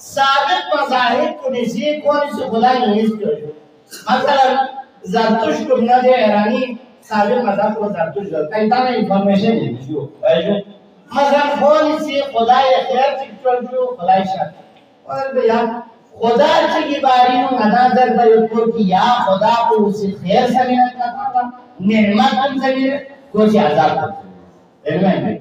साबित मज़ाहिब को किसी कौन से खुदा नहीं इसको मसलन ज़रतुश्त को ना दे ईरानी साबित मज़ाहिब को ज़रतुश्त कई तरह इंफॉर्मेशन है जो मसलन कौन से खुदा खैर चिकटोल जो खुदा शर और भैया खुदा की बारी में नजर पर को कि या खुदा को उसे खैर से मिलत करता नेमत से मिले कोई आजाद है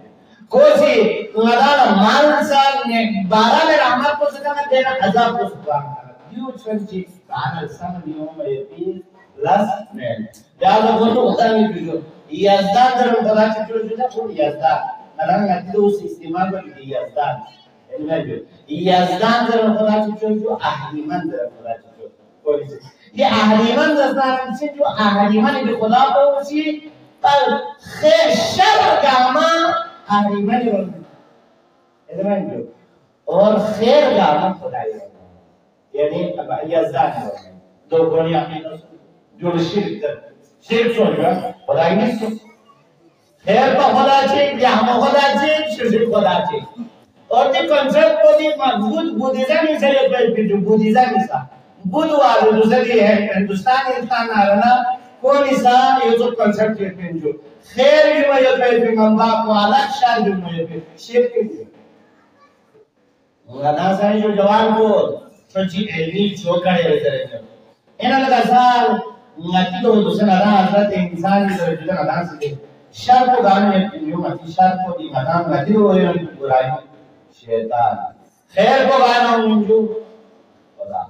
कोसी तुम्हारा माल सा ने 12 में रहमत को सका देना अजाब को सुभान यू चंची कानल सम नियम में पी लस में याद रखो तो खुदा ने जो यजदान जब खुदा चित्र जो था वो यजदान अगर नतीजों उस इस्तेमाल को दी यजदान इनमें जो यजदान जब खुदा चित्र जो अहलीमन जब खुदा चित्र कोई ये अहलीमन यजदान से जो अहलीमन जो खुदा को उसी पर खैर शर गामा अहलीमन जो और खैर गामा खुदा यानी यजदान दो गोलियां जो शिर्क होगा खुदा ही नहीं खैर को खुदा चाहिए या हम खुदा चाहिए शिर्क खुदा चाहिए और ये कॉन्सेप्ट को भी मजबूत बुद्धिज्म से लेकर जो बुद्धिज्म सा बुद्ध वाले दूसरे है हिंदुस्तान इंसान आ रहा कौन इंसान ये जो कॉन्सेप्ट है जो खैर भी मैं पे मंबा को अलग शर जो मैं पे शिर्क के गाना सारी जो जवान को सोची एलवी छोकड़े रहते इन लगा साल मती तो दूसरा ना हजरत इंसान की तरफ जो ना से शर को गाने में जो मती शर को दी मदाम मती हो ये बुराई शैतान खैर को गाना जो खुदा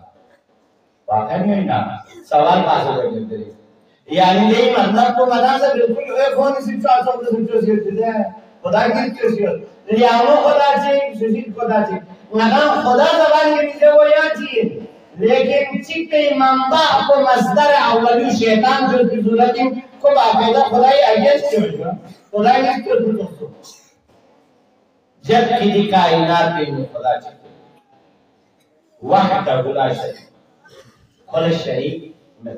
वाकई नहीं ना सवाल पास हो गए तेरे यानी ये मतलब तो मदा से बिल्कुल एक कौन सी चार सौ से है खुदा की चीज ये आओ खुदा से सुजीत खुदा से मदा खुदा जबान के नीचे वो या चाहिए लेकिन चित्ते मंबा को मस्दर अव्वली शैतान जो की सूरत को बाकायदा खुदाई अगेंस्ट होगा खुदाई इसको दोस्तों जब की कायनात में खुदा चाहिए वहदा ला शरीक खुदा शरीक में